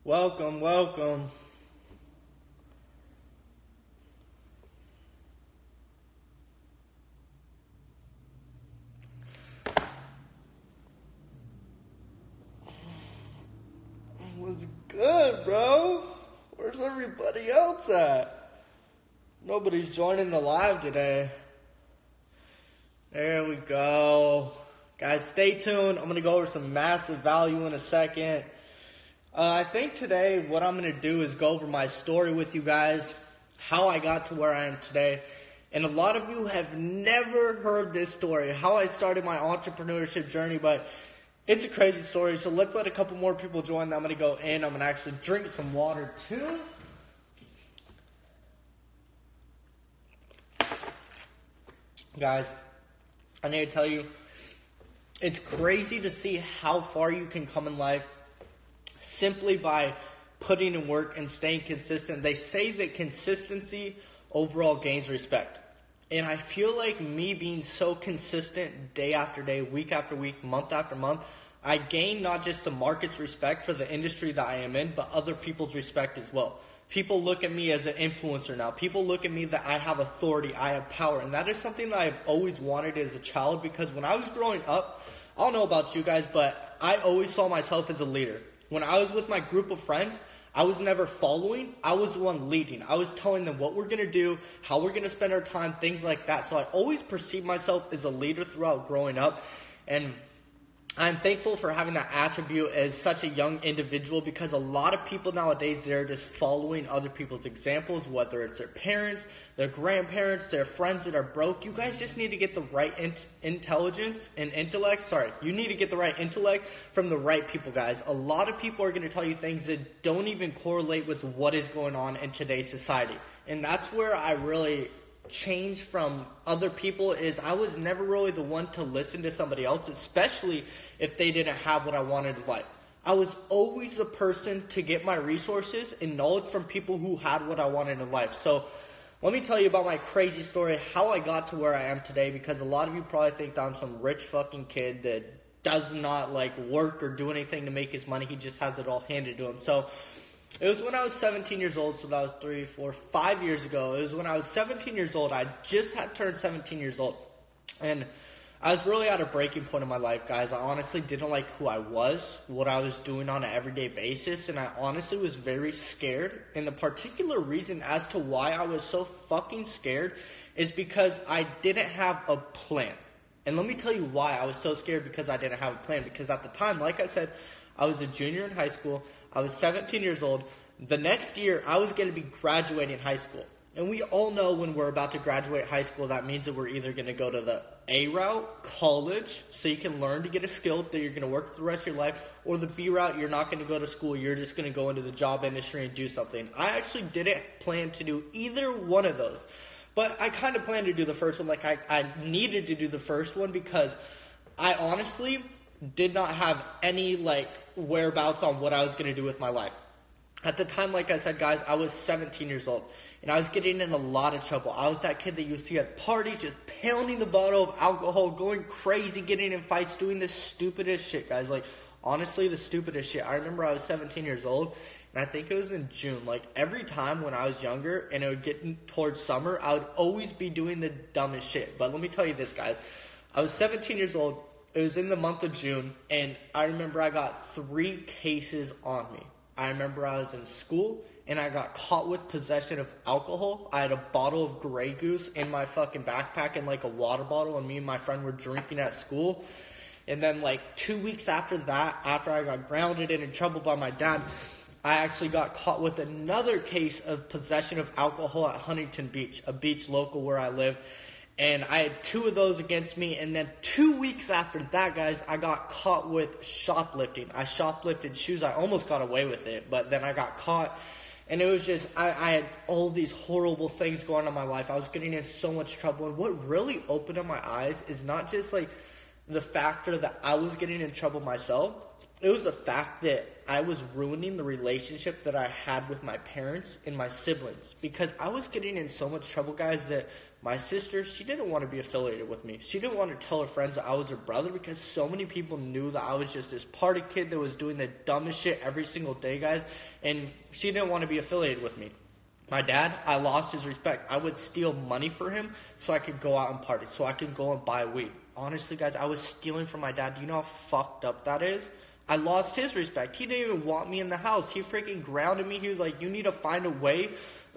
Welcome, welcome. What's good, bro? Where's everybody else at? Nobody's joining the live today. There we go. Guys, stay tuned. I'm going to go over some massive value in a second. I think today what I'm going to do is go over my story with you guys, how I got to where I am today. And a lot of you have never heard this story, how I started my entrepreneurship journey, but it's a crazy story. So let's let a couple more people join. I'm going to go in. I'm going to actually drink some water too. Guys, I need to tell you, it's crazy to see how far you can come in life simply by putting in work and staying consistent. They say that consistency overall gains respect. And I feel like me being so consistent day after day, week after week, month after month, I gain not just the market's respect for the industry that I am in, but other people's respect as well. People look at me as an influencer now. People look at me that I have authority, I have power. And that is something that I've always wanted as a child, because when I was growing up, I don't know about you guys, but I always saw myself as a leader. When I was with my group of friends, I was never following. I was the one leading. I was telling them what we're going to do, how we're going to spend our time, things like that. So I always perceived myself as a leader throughout growing up. And I'm thankful for having that attribute as such a young individual, because a lot of people nowadays, they're just following other people's examples, whether it's their parents, their grandparents, their friends that are broke. You guys just need to get the right intelligence and intellect. You need to get the right intellect from the right people, guys. A lot of people are going to tell you things that don't even correlate with what is going on in today's society. And that's where I really change from other people. Is I was never really the one to listen to somebody else, especially if they didn't have what I wanted in life. I was always the person to get my resources and knowledge from people who had what I wanted in life. So let me tell you about my crazy story, how I got to where I am today, because a lot of you probably think that I'm some rich fucking kid that does not work or do anything to make his money. He just has it all handed to him. So it was when I was 17 years old, so that was 3, 4, 5 years ago. It was when I was 17 years old. I just had turned 17 years old. And I was really at a breaking point in my life, guys. I honestly didn't like who I was, what I was doing on an everyday basis, and I honestly was very scared. And the particular reason as to why I was so fucking scared is because I didn't have a plan. And let me tell you why I was so scared, because I didn't have a plan. Because at the time, like I said, I was a junior in high school. I was 17 years old. The next year, I was going to be graduating high school. And we all know when we're about to graduate high school, that means that we're either going to go to the A route, college, so you can learn to get a skill that you're going to work for the rest of your life, or the B route, you're not going to go to school, you're just going to go into the job industry and do something. I actually didn't plan to do either one of those. But I kind of planned to do the first one. I needed to do the first one because I honestly did not have any whereabouts on what I was going to do with my life. At the time, like I said, guys, I was 17 years old, and I was getting in a lot of trouble. I was that kid that you see at parties just pounding the bottle of alcohol, going crazy, getting in fights, doing the stupidest shit, guys. Honestly, the stupidest shit. I remember I was 17 years old, and I think it was in June. Every time when I was younger and it would get towards summer, I would always be doing the dumbest shit. But let me tell you this, guys. I was 17 years old. It was in the month of June, and I remember I got 3 cases on me. I remember I was in school, and I got caught with possession of alcohol. I had a bottle of Grey Goose in my fucking backpack and a water bottle, and me and my friend were drinking at school. And then 2 weeks after that, after I got grounded and in trouble by my dad, I actually got caught with another case of possession of alcohol at Huntington Beach, a beach local where I live. And I had 2 of those against me. And then 2 weeks after that, guys, I got caught with shoplifting. I shoplifted shoes. I almost got away with it, but then I got caught. And it was just, I had all these horrible things going on in my life. I was getting in so much trouble. And what really opened up my eyes is not just the factor that I was getting in trouble myself, it was the fact that I was ruining the relationship that I had with my parents and my siblings, because I was getting in so much trouble, guys, that my sister, she didn't want to be affiliated with me. She didn't want to tell her friends that I was her brother, because so many people knew that I was just this party kid that was doing the dumbest shit every single day, guys, and she didn't want to be affiliated with me. My dad, I lost his respect. I would steal money for him so I could go out and party, so I could go and buy weed. Honestly, guys, I was stealing from my dad. Do you know how fucked up that is? I lost his respect. He didn't even want me in the house. He freaking grounded me. He was like, you need to find a way.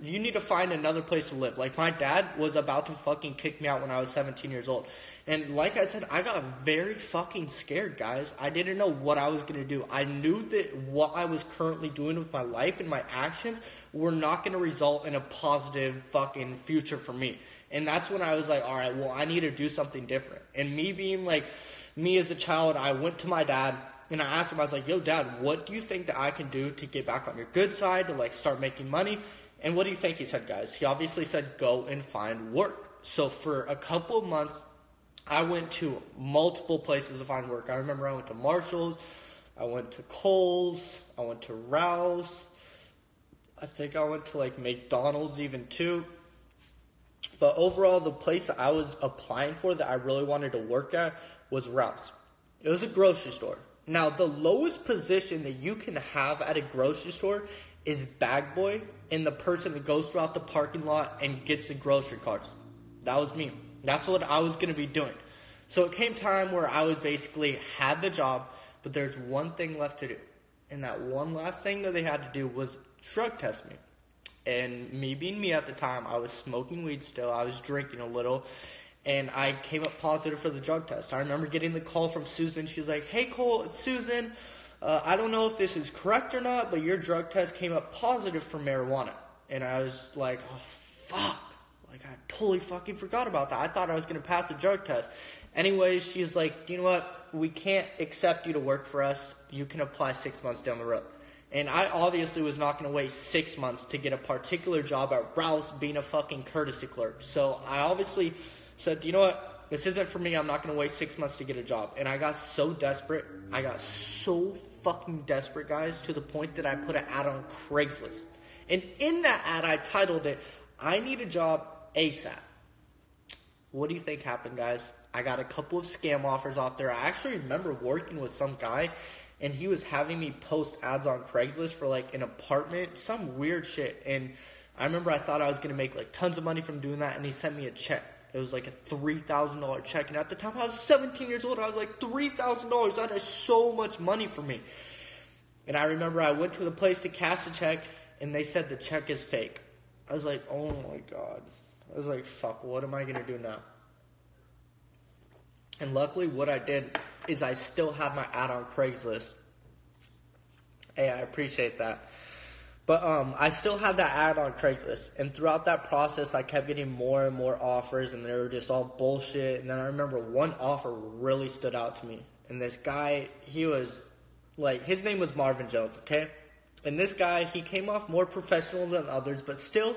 You need to find another place to live. Like, my dad was about to fucking kick me out when I was 17 years old. And like I said, I got very fucking scared, guys. I didn't know what I was going to do. I knew that what I was currently doing with my life and my actions were not going to result in a positive fucking future for me. And that's when I was like, all right, well, I need to do something different. And me being like, me as a child, I went to my dad and I asked him, I was like, yo, Dad, what do you think that I can do to get back on your good side, to like start making money? And what do you think he said, guys? He obviously said, go and find work. So for a couple of months, I went to multiple places to find work. I remember I went to Marshall's, I went to Kohl's, I went to Rouse. I think I went to like McDonald's even too. But overall, the place that I was applying for that I really wanted to work at was Rouse. It was a grocery store. Now, the lowest position that you can have at a grocery store is bag boy, and the person that goes throughout the parking lot and gets the grocery carts. That was me. That's what I was going to be doing. So it came time where I was basically had the job, but there's one thing left to do. And that one last thing that they had to do was drug test me. And me being me at the time, I was smoking weed still. I was drinking a little. And I came up positive for the drug test. I remember getting the call from Susan. She's like, hey, Cole, it's Susan. I don't know if this is correct or not, but your drug test came up positive for marijuana. And I was like, oh, fuck. Like, I totally fucking forgot about that. I thought I was going to pass the drug test. Anyways, she's like, you know what? We can't accept you to work for us. You can apply 6 months down the road. And I obviously was not going to wait 6 months to get a particular job at Rouse being a fucking courtesy clerk. So I obviously said, you know what? This isn't for me. I'm not going to wait 6 months to get a job. And I got so desperate. I got so fucking desperate, guys, to the point that I put an ad on Craigslist. And in that ad, I titled it, I need a job ASAP. What do you think happened, guys? I got a couple of scam offers off there. I actually remember working with some guy, and he was having me post ads on Craigslist for like an apartment, some weird shit. And I remember I thought I was going to make like tons of money from doing that, and he sent me a check. It was like a $3,000 check. And at the time, I was 17 years old. I was like, $3,000. That is so much money for me. And I remember I went to the place to cash the check, and they said the check is fake. I was like, oh my God. I was like, fuck, what am I going to do now? And luckily, what I did is I still have my ad on Craigslist. Hey, I appreciate that. But I still had that ad on Craigslist. And throughout that process, I kept getting more and more offers, and they were just all bullshit. And then I remember one offer really stood out to me. And this guy, he was, like, his name was Marvin Jones, okay? And this guy, he came off more professional than others, but still,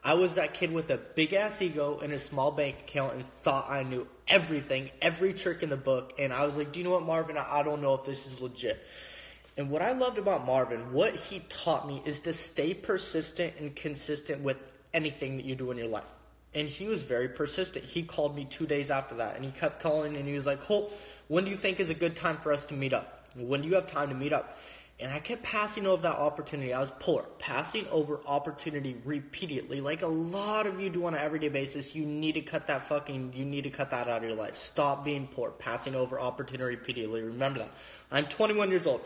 I was that kid with a big-ass ego and a small bank account and thought I knew everything, every trick in the book. And I was like, do you know what, Marvin? I don't know if this is legit. And what I loved about Marvin, what he taught me is to stay persistent and consistent with anything that you do in your life. And he was very persistent. He called me 2 days after that, and he kept calling, and he was like, Colt, when do you think is a good time for us to meet up? When do you have time to meet up? And I kept passing over that opportunity. I was poor. Passing over opportunity repeatedly. Like a lot of you do on an everyday basis. You need to cut that out of your life. Stop being poor. Passing over opportunity repeatedly. Remember that. I'm 21 years old.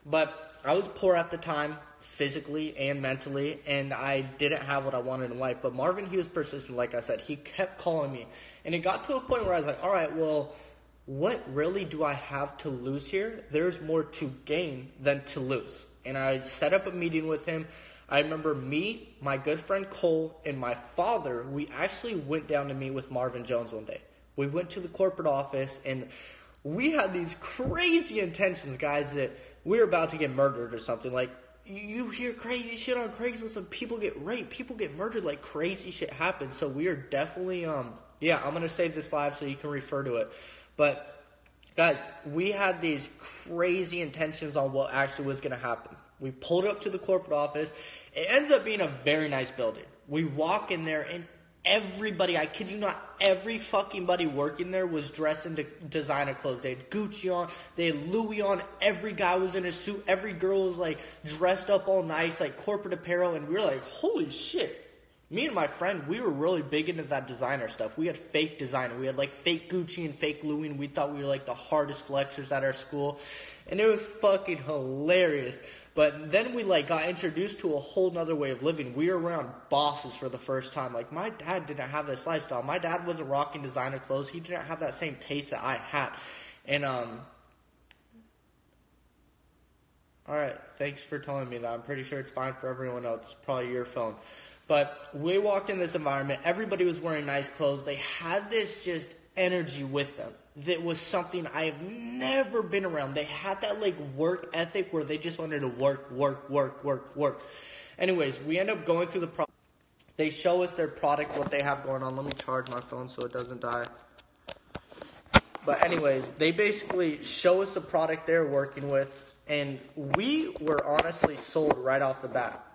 But I was poor at the time, physically and mentally, and I didn't have what I wanted in life. But Marvin, he was persistent, like I said. He kept calling me. And it got to a point where I was like, all right, well, what really do I have to lose here? There's more to gain than to lose. And I set up a meeting with him. I remember me, my good friend Cole, and my father, we actually went down to meet with Marvin Jones one day. We went to the corporate office, and we had these crazy intentions, guys, that we were about to get murdered or something. Like, you hear crazy shit on Craigslist, and people get raped, people get murdered, like crazy shit happens. So we are definitely, I'm going to save this live so you can refer to it. But Guys, we had these crazy intentions on what actually was going to happen. We pulled up to the corporate office. It ends up being a very nice building. We walk in there, and everybody, I kid you not, every fucking buddy working there was dressed in designer clothes. They had Gucci on, they had Louis on, every guy was in a suit, every girl was like dressed up all nice, like corporate apparel, and we were like, holy shit. Me and my friend, we were really big into that designer stuff. We had fake designer. We had like fake Gucci and fake Louis, and we thought we were like the hardest flexers at our school. And it was fucking hilarious. But then we like got introduced to a whole nother way of living. We were around bosses for the first time. Like my dad didn't have this lifestyle. My dad wasn't rocking designer clothes. He didn't have that same taste that I had. And alright, thanks for telling me that. I'm pretty sure it's fine for everyone else. It's probably your phone. But we walked in this environment. Everybody was wearing nice clothes. They had this just energy with them that was something I have never been around. They had that like work ethic where they just wanted to work. Anyways, we end up going through the product. They show us their product, what they have going on. Let me charge my phone so it doesn't die. But anyways, they basically show us the product they're working with, and we were honestly sold right off the bat.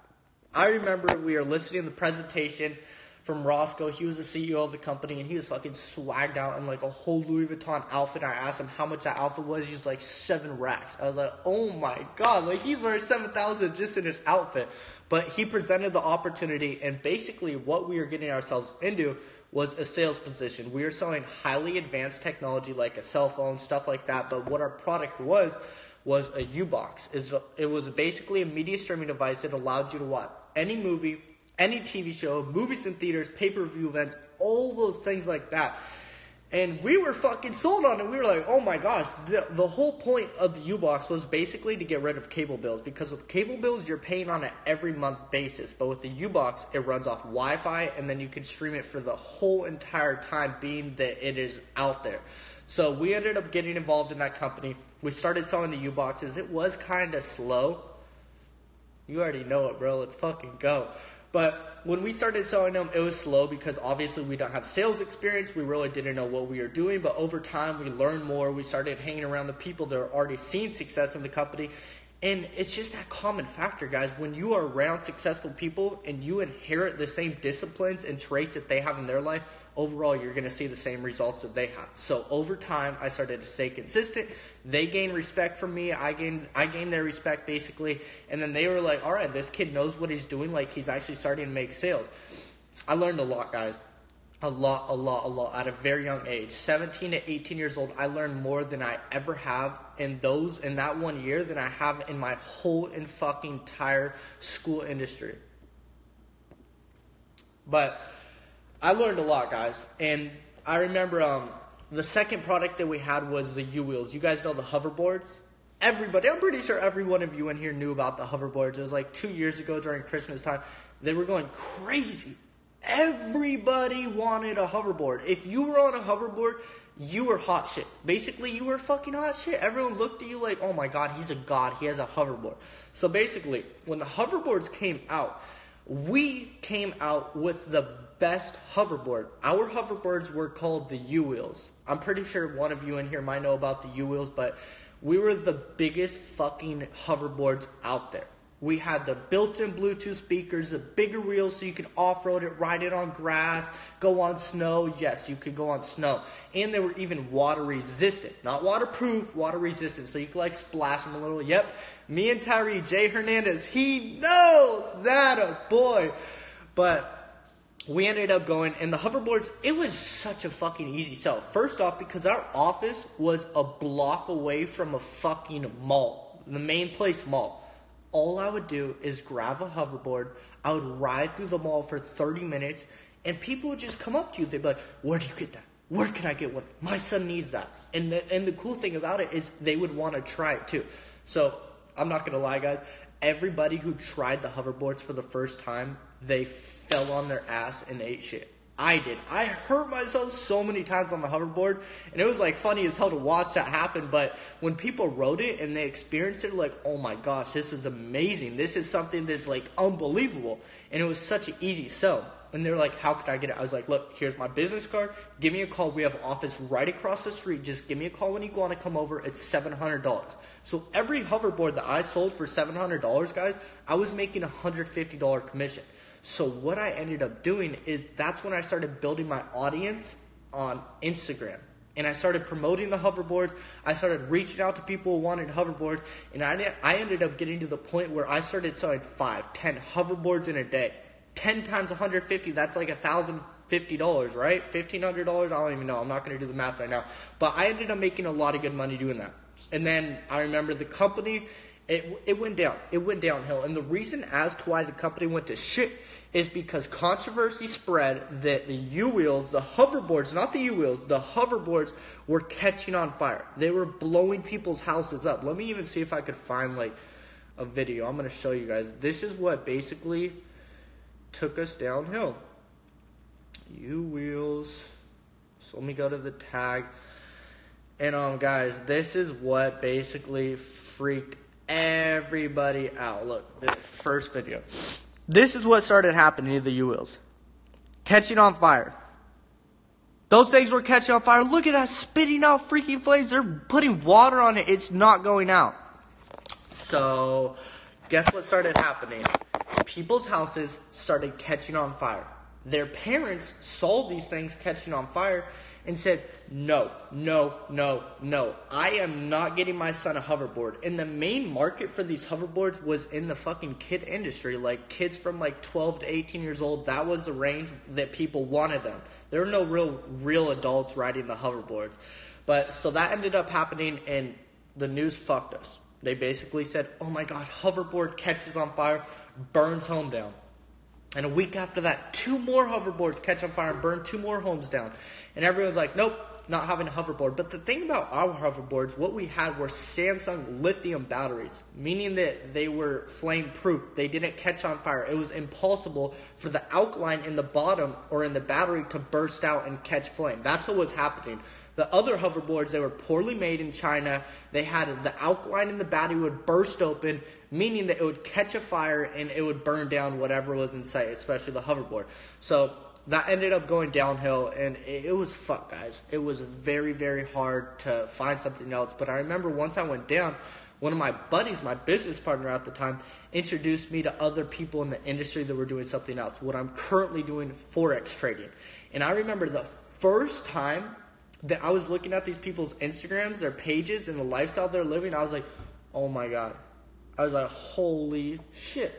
I remember we were listening to the presentation from Roscoe. He was the CEO of the company, and he was fucking swagged out in like a whole Louis Vuitton outfit. I asked him how much that outfit was. He's like 7 racks. I was like, oh my God, like he's wearing 7,000 just in his outfit. But he presented the opportunity, and basically what we were getting ourselves into was a sales position. We were selling highly advanced technology like a cell phone, stuff like that. But what our product was a U-Box. It was basically a media streaming device that allowed you to watch any movie, any TV show, movies in theaters, pay-per-view events, all those things like that. And we were fucking sold on it. We were like, oh my gosh. The whole point of the U-Box was basically to get rid of cable bills. Because with cable bills, you're paying on an every month basis. But with the U-Box, it runs off Wi-Fi, and then you can stream it for the whole entire time being that it is out there. So we ended up getting involved in that company. We started selling the U-Boxes. It was kind of slow. You already know it, bro. Let's fucking go. But when we started selling them, it was slow because obviously we don't have sales experience. We really didn't know what we were doing. But over time, we learned more. We started hanging around the people that are already seeing success in the company. And it's just that common factor, guys. When you are around successful people and you inherit the same disciplines and traits that they have in their life, overall, you're going to see the same results that they have. So over time, I started to stay consistent. They gained respect from me. I gained their respect, basically. And then they were like, all right, this kid knows what he's doing. Like, he's actually starting to make sales. I learned a lot, guys. A lot at a very young age. 17 to 18 years old, I learned more than I ever have in that 1 year than I have in my whole and fucking entire school industry. But I learned a lot, guys. And I remember the second product that we had was the U-Wheels. You guys know the hoverboards? Everybody, I'm pretty sure every one of you in here knew about the hoverboards. It was like 2 years ago during Christmas time. They were going crazy. Everybody wanted a hoverboard. If you were on a hoverboard, you were hot shit. Basically, you were fucking hot shit. Everyone looked at you like, oh my God, he's a god. He has a hoverboard. So basically, when the hoverboards came out, we came out with the best hoverboard. Our hoverboards were called the U-Wheels. I'm pretty sure one of you in here might know about the U-Wheels, but we were the biggest fucking hoverboards out there. We had the built-in Bluetooth speakers, the bigger wheels so you could off-road it, ride it on grass, go on snow. Yes, you could go on snow. And they were even water-resistant. Not waterproof, water-resistant. So you could like splash them a little. Yep, me and Tyree, Jay Hernandez, he knows that a boy. But we ended up going, and the hoverboards, it was such a fucking easy sell. First off, because our office was a block away from a fucking mall, the Main Place Mall. All I would do is grab a hoverboard, I would ride through the mall for 30 minutes, and people would just come up to you. They'd be like, where do you get that? Where can I get one? My son needs that. And the cool thing about it is they would want to try it too. So, I'm not going to lie, guys. Everybody who tried the hoverboards for the first time, they fell on their ass and ate shit. I did. I hurt myself so many times on the hoverboard, and it was like funny as hell to watch that happen. But when people rode it and they experienced it, like, oh my gosh, this is amazing. This is something that's like unbelievable. And it was such an easy sell. And they're like, how could I get it? I was like, look, here's my business card. Give me a call. We have an office right across the street. Just give me a call when you want to come over. It's $700. So every hoverboard that I sold for $700, guys, I was making $150 commission. So what I ended up doing is that's when I started building my audience on Instagram. And I started promoting the hoverboards. I started reaching out to people who wanted hoverboards. And I ended up getting to the point where I started selling 5, 10 hoverboards in a day. 10 times 150, that's like $1,050, right? $1,500, I don't even know. I'm not going to do the math right now. But I ended up making a lot of good money doing that. And then I remember the company, it went down. It went downhill. And the reason as to why the company went to shit is because controversy spread that the U-wheels, the hoverboards, not the U-wheels, the hoverboards were catching on fire. They were blowing people's houses up. Let me even see if I could find like a video. I'm going to show you guys. This is what basically took us downhill. U-wheels. So let me go to the tag. And guys, this is what basically freaked everybody out. Look, the first video. This is what started happening to the U-wheels. Catching on fire. Those things were catching on fire. Look at that, spitting out freaking flames. They're putting water on it. It's not going out. So, guess what started happening? People's houses started catching on fire. Their parents saw these things catching on fire and said, no, no, no, no. I am not getting my son a hoverboard. And the main market for these hoverboards was in the fucking kid industry. Like kids from like 12 to 18 years old. That was the range that people wanted them. There were no real adults riding the hoverboards. But so that ended up happening and the news fucked us. They basically said, oh my God, hoverboard catches on fire, burns home down. And a week after that, 2 more hoverboards catch on fire and burn 2 more homes down. And everyone's like, nope, not having a hoverboard. But the thing about our hoverboards, what we had were Samsung lithium batteries, meaning that they were flame proof. They didn't catch on fire. It was impossible for the alkaline in the bottom or in the battery to burst out and catch flame. That's what was happening. The other hoverboards, they were poorly made in China. They had the alkaline in the battery would burst open, meaning that it would catch a fire and it would burn down whatever was in sight, especially the hoverboard. So that ended up going downhill, and it was fuck, guys. It was very, very hard to find something else. But I remember once I went down, one of my buddies, my business partner at the time, introduced me to other people in the industry that were doing something else. What I'm currently doing, Forex trading. And I remember the first time that I was looking at these people's Instagrams, their pages, and the lifestyle they're living, I was like, oh my God. I was like, holy shit.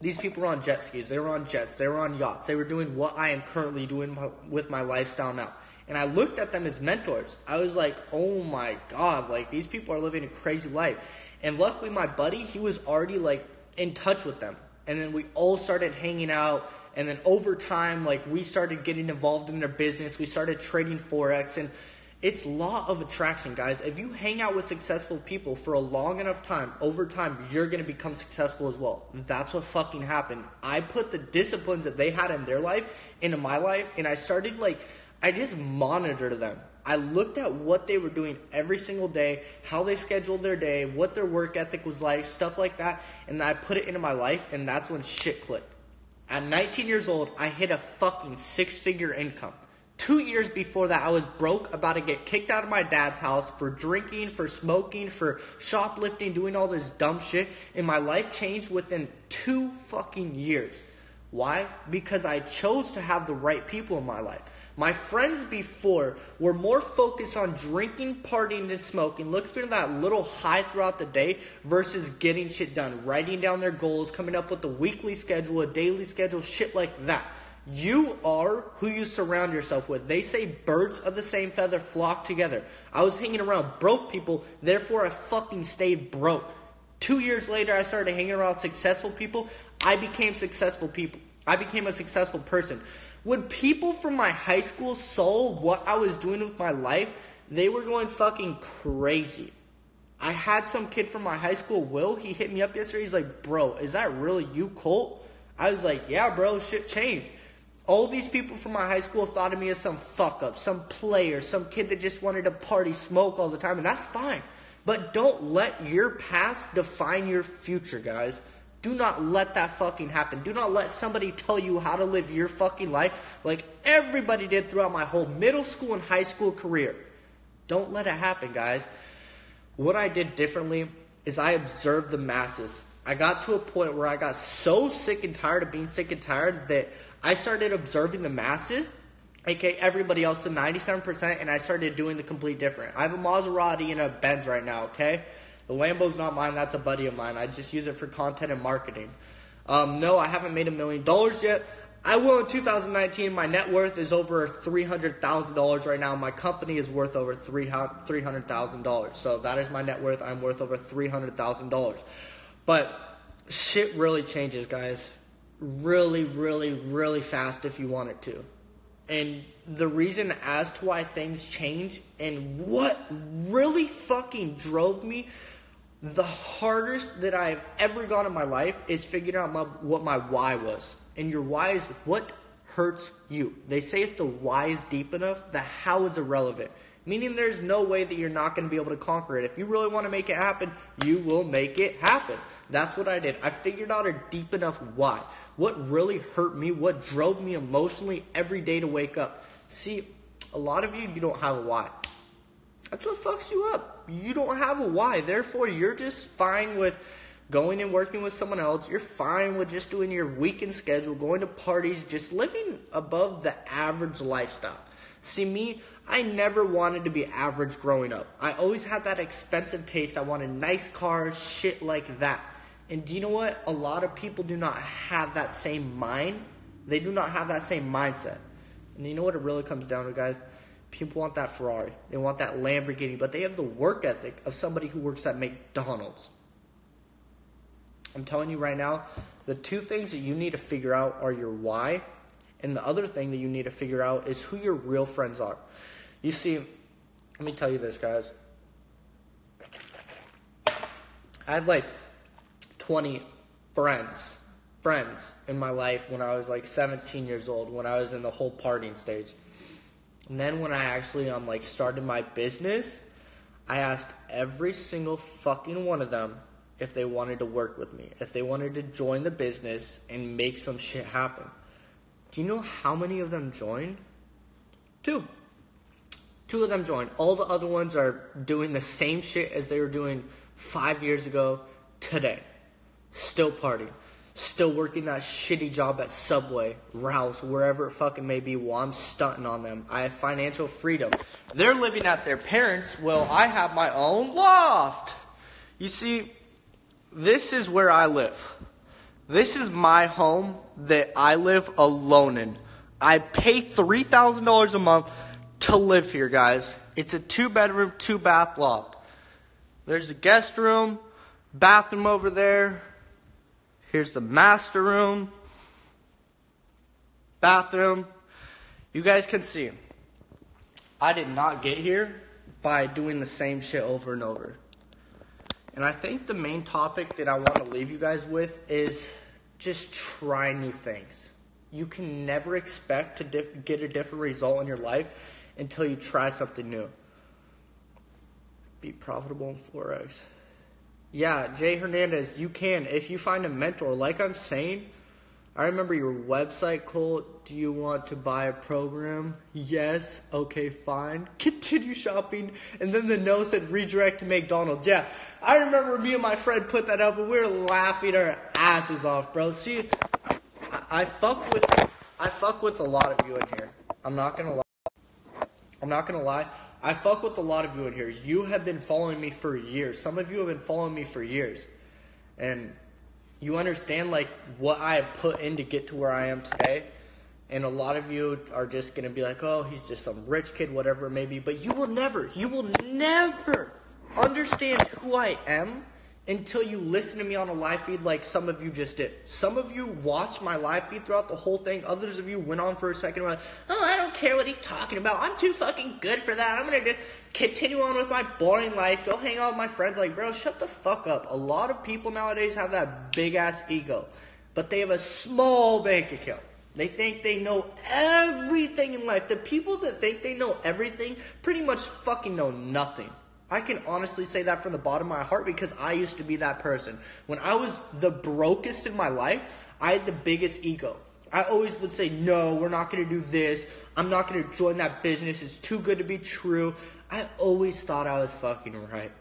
These people were on jet skis. They were on jets. They were on yachts. They were doing what I am currently doing with my lifestyle now. And I looked at them as mentors. I was like, oh my God, like these people are living a crazy life. And luckily my buddy, he was already like in touch with them. And then we all started hanging out. And then over time, like we started getting involved in their business. We started trading Forex, and it's law of attraction, guys. If you hang out with successful people for a long enough time, over time, you're going to become successful as well. That's what fucking happened. I put the disciplines that they had in their life into my life, and I started I just monitored them. I looked at what they were doing every single day, how they scheduled their day, what their work ethic was like, stuff like that, and I put it into my life, and that's when shit clicked. At 19 years old, I hit a fucking 6-figure income. 2 years before that, I was broke, about to get kicked out of my dad's house for drinking, for smoking, for shoplifting, doing all this dumb shit. And my life changed within 2 fucking years. Why? Because I chose to have the right people in my life. My friends before were more focused on drinking, partying, and smoking, looking for that little high throughout the day versus getting shit done, writing down their goals, coming up with a weekly schedule, a daily schedule, shit like that. You are who you surround yourself with. They say birds of the same feather flock together. I was hanging around broke people, therefore I fucking stayed broke. 2 years later, I started hanging around successful people. I became successful people. I became a successful person. When people from my high school saw what I was doing with my life, they were going fucking crazy. I had some kid from my high school, Will, he hit me up yesterday. He's like, bro, is that really you, Colt? I was like, yeah, bro, shit changed. All these people from my high school thought of me as some fuck up, some player, some kid that just wanted to party, smoke all the time, and that's fine. But don't let your past define your future, guys. Do not let that fucking happen. Do not let somebody tell you how to live your fucking life like everybody did throughout my whole middle school and high school career. Don't let it happen, guys. What I did differently is I observed the masses. I got to a point where I got so sick and tired of being sick and tired that I started observing the masses, aka everybody else, the 97%, and I started doing the complete different. I have a Maserati and a Benz right now, okay? The Lambo's not mine, that's a buddy of mine. I just use it for content and marketing. No, I haven't made $1 million yet. I will in 2019. My net worth is over $300,000 right now. My company is worth over $300,000. So that is my net worth. I'm worth over $300,000. But shit really changes, guys. Really, really, really fast if you want it to. And the reason as to why things change and what really fucking drove me the hardest that I've ever gone in my life is figuring out what my why was. And your why is what hurts you. They say if the why is deep enough, the how is irrelevant. Meaning there's no way that you're not going to be able to conquer it. If you really want to make it happen, you will make it happen. That's what I did. I figured out a deep enough why. What really hurt me, what drove me emotionally every day to wake up. See, a lot of you don't have a why. That's what fucks you up. You don't have a why. Therefore, you're just fine with going and working with someone else. You're fine with just doing your weekend schedule, going to parties, just living above the average lifestyle. See, me, I never wanted to be average growing up. I always had that expensive taste. I wanted nice cars, shit like that. And do you know what? A lot of people do not have that same mind. They do not have that same mindset. And you know what it really comes down to, guys? People want that Ferrari. They want that Lamborghini. But they have the work ethic of somebody who works at McDonald's. I'm telling you right now, the two things that you need to figure out are your why. And the other thing that you need to figure out is who your real friends are. You see, let me tell you this, guys. I had like 20 friends in my life when I was like 17 years old, when I was in the whole partying stage. And then when I actually started my business, I asked every single fucking one of them if they wanted to work with me, if they wanted to join the business and make some shit happen. Do you know how many of them joined? Two of them joined. All the other ones are doing the same shit as they were doing 5 years ago today. Still partying. Still working that shitty job at Subway, Rouse, wherever it fucking may be while I'm stunting on them. I have financial freedom. They're living at their parents'. Well, I have my own loft. You see, this is where I live. This is my home that I live alone in. I pay $3,000 a month to live here, guys. It's a 2-bedroom, 2-bath loft. There's a guest room, bathroom over there. Here's the master room, bathroom. You guys can see, I did not get here by doing the same shit over and over. And I think the main topic that I want to leave you guys with is just try new things. You can never expect to get a different result in your life until you try something new. Be profitable in Forex. Yeah, Jay Hernandez, you can. If you find a mentor, like I'm saying, I remember your website, Colt. Do you want to buy a program? Yes. Okay, fine. Continue shopping. And then the no said redirect to McDonald's. Yeah, I remember me and my friend put that up and we were laughing our asses off, bro. See, I fuck with a lot of you in here. I'm not gonna lie. I fuck with a lot of you in here. You have been following me for years. Some of you have been following me for years. And you understand what I have put in to get to where I am today. And a lot of you are just going to be like, oh, he's just some rich kid, whatever it may be. But you will never understand who I am until you listen to me on a live feed like some of you just did. Some of you watched my live feed throughout the whole thing. Others of you went on for a second and were like, oh, I don't care what he's talking about. I'm too fucking good for that. I'm going to just continue on with my boring life. Go hang out with my friends. Like, bro, shut the fuck up. A lot of people nowadays have that big-ass ego. But they have a small bank account. They think they know everything in life. The people that think they know everything pretty much fucking know nothing. I can honestly say that from the bottom of my heart because I used to be that person. When I was the brokest in my life, I had the biggest ego. I always would say, no, we're not going to do this. I'm not going to join that business. It's too good to be true. I always thought I was fucking right.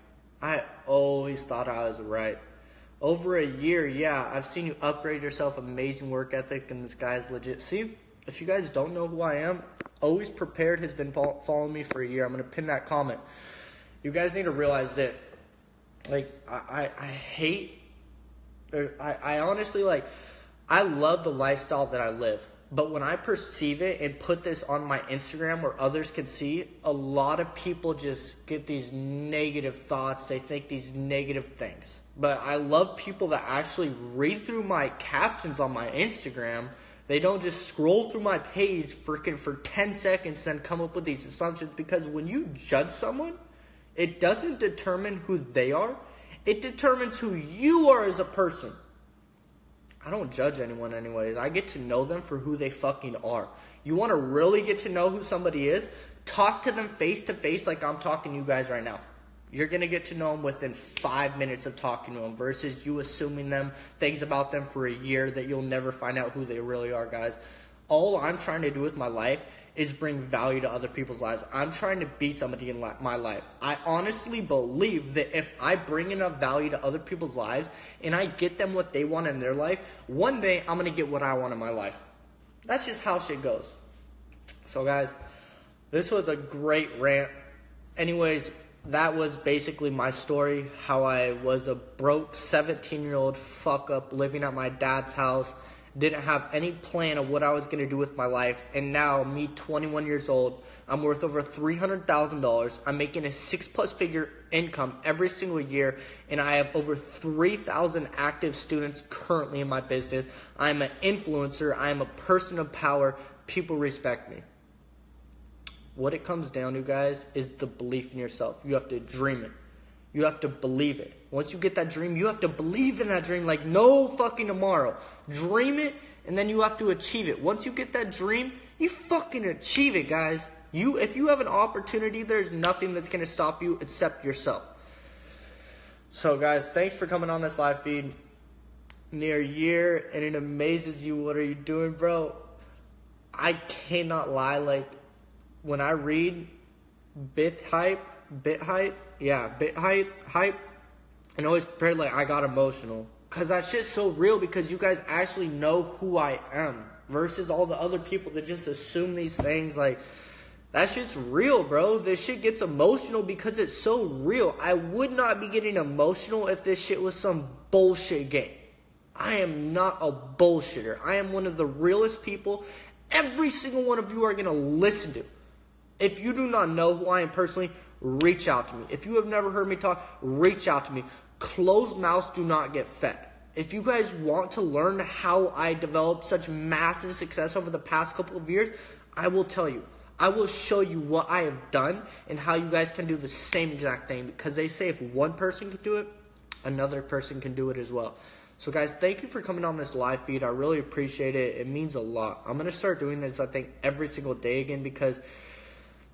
I always thought I was right. Over a year, yeah, I've seen you upgrade yourself, amazing work ethic, and this guy's legit. See, if you guys don't know who I am, Always Prepared has been following me for a year. I'm going to pin that comment. You guys need to realize that, like, I hate, I honestly, like, I love the lifestyle that I live. But when I perceive it and put this on my Instagram where others can see, a lot of people just get these negative thoughts. They think these negative things. But I love people that actually read through my captions on my Instagram. They don't just scroll through my page freaking for 10 seconds and come up with these assumptions. Because when you judge someone, it doesn't determine who they are. It determines who you are as a person. I don't judge anyone anyways. I get to know them for who they fucking are. You want to really get to know who somebody is? Talk to them face to face like I'm talking to you guys right now. You're going to get to know them within 5 minutes of talking to them versus you assuming things about them for a year that you'll never find out who they really are, guys. All I'm trying to do with my life is bring value to other people's lives. I'm trying to be somebody in my life. I honestly believe that if I bring enough value to other people's lives and I get them what they want in their life, one day I'm going to get what I want in my life. That's just how shit goes. So guys, this was a great rant. Anyways, that was basically my story, how I was a broke 17-year-old fuck up living at my dad's house. Didn't have any plan of what I was going to do with my life. And now, me, 21 years old, I'm worth over $300,000. I'm making a 6+ figure income every single year. And I have over 3,000 active students currently in my business. I'm an influencer. I'm a person of power. People respect me. What it comes down to, guys, is the belief in yourself. You have to dream it. You have to believe it. Once you get that dream, you have to believe in that dream like no fucking tomorrow. Dream it, and then you have to achieve it. Once you get that dream, you fucking achieve it, guys. If you have an opportunity, there's nothing that's going to stop you except yourself. So, guys, thanks for coming on this live feed. Near a year, and it amazes you. What are you doing, bro? I cannot lie. Like, when I read bit height, and Always Prepared, like, I got emotional. Because that shit's so real because you guys actually know who I am. Versus all the other people that just assume these things. Like, that shit's real, bro. This shit gets emotional because it's so real. I would not be getting emotional if this shit was some bullshit game. I am not a bullshitter. I am one of the realest people every single one of you are going to listen to. If you do not know who I am personally, reach out to me. If you have never heard me talk, reach out to me. Closed mouths do not get fed. If you guys want to learn how I developed such massive success over the past couple of years, I will tell you. I will show you what I have done and how you guys can do the same exact thing. Because they say if one person can do it, another person can do it as well. So guys, thank you for coming on this live feed. I really appreciate it. It means a lot. I'm going to start doing this, I think, every single day again because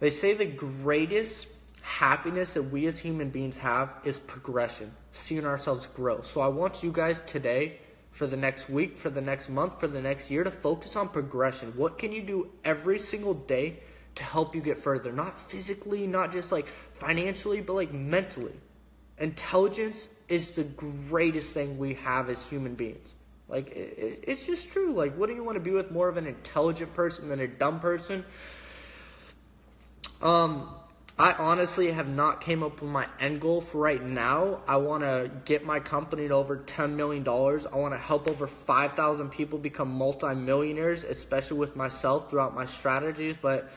they say the greatest happiness that we as human beings have is progression, seeing ourselves grow. So I want you guys today, for the next week, for the next month, for the next year, to focus on progression. What can you do every single day to help you get further? Not physically, not just like financially, but like mentally. Intelligence is the greatest thing we have as human beings. Like, it's just true. Like, what do you want to be with? More of an intelligent person than a dumb person? I honestly have not came up with my end goal for right now. I want to get my company to over $10 million. I want to help over 5,000 people become multimillionaires, especially with myself throughout my strategies. But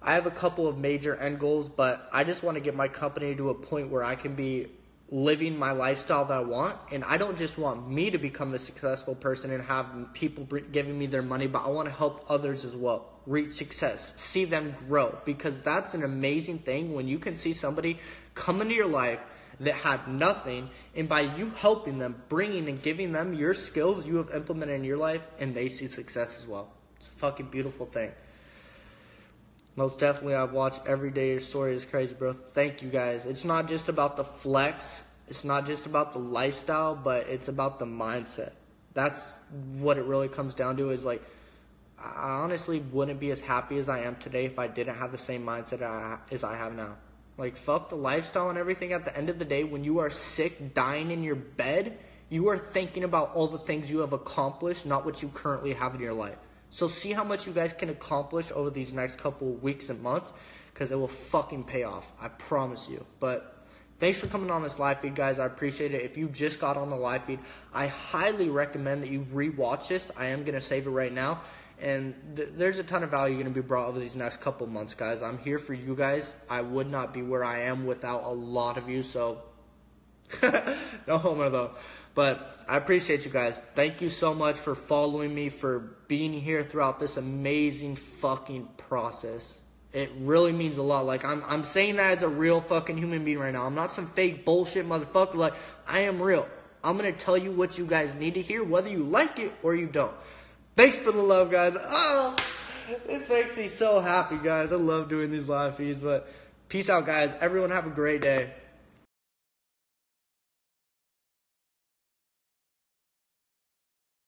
I have a couple of major end goals, but I just want to get my company to a point where I can be living my lifestyle that I want. And I don't just want me to become the successful person and have people giving me their money, but I want to help others as well reach success, see them grow, because that's an amazing thing when you can see somebody come into your life that had nothing, and by you helping them, bringing and giving them your skills you have implemented in your life, and they see success as well. It's a fucking beautiful thing. Most definitely, I've watched every day. Your story is crazy, bro. Thank you, guys. It's not just about the flex. It's not just about the lifestyle, but it's about the mindset. That's what it really comes down to, is like, I honestly wouldn't be as happy as I am today if I didn't have the same mindset as I have now. Like, fuck the lifestyle and everything. At the end of the day, when you are sick, dying in your bed, you are thinking about all the things you have accomplished, not what you currently have in your life. So see how much you guys can accomplish over these next couple weeks and months, because it will fucking pay off. I promise you. But thanks for coming on this live feed, guys. I appreciate it. If you just got on the live feed, I highly recommend that you rewatch this. I am going to save it right now. And there's a ton of value going to be brought over these next couple months, guys. I'm here for you guys. I would not be where I am without a lot of you, so no homo though. But I appreciate you guys. Thank you so much for following me, for being here throughout this amazing fucking process. It really means a lot. Like, I'm saying that as a real fucking human being right now. I'm not some fake bullshit motherfucker. Like, I am real. I'm going to tell you what you guys need to hear, whether you like it or you don't. Thanks for the love, guys. Oh, this makes me so happy, guys. I love doing these live feeds. But peace out, guys. Everyone have a great day.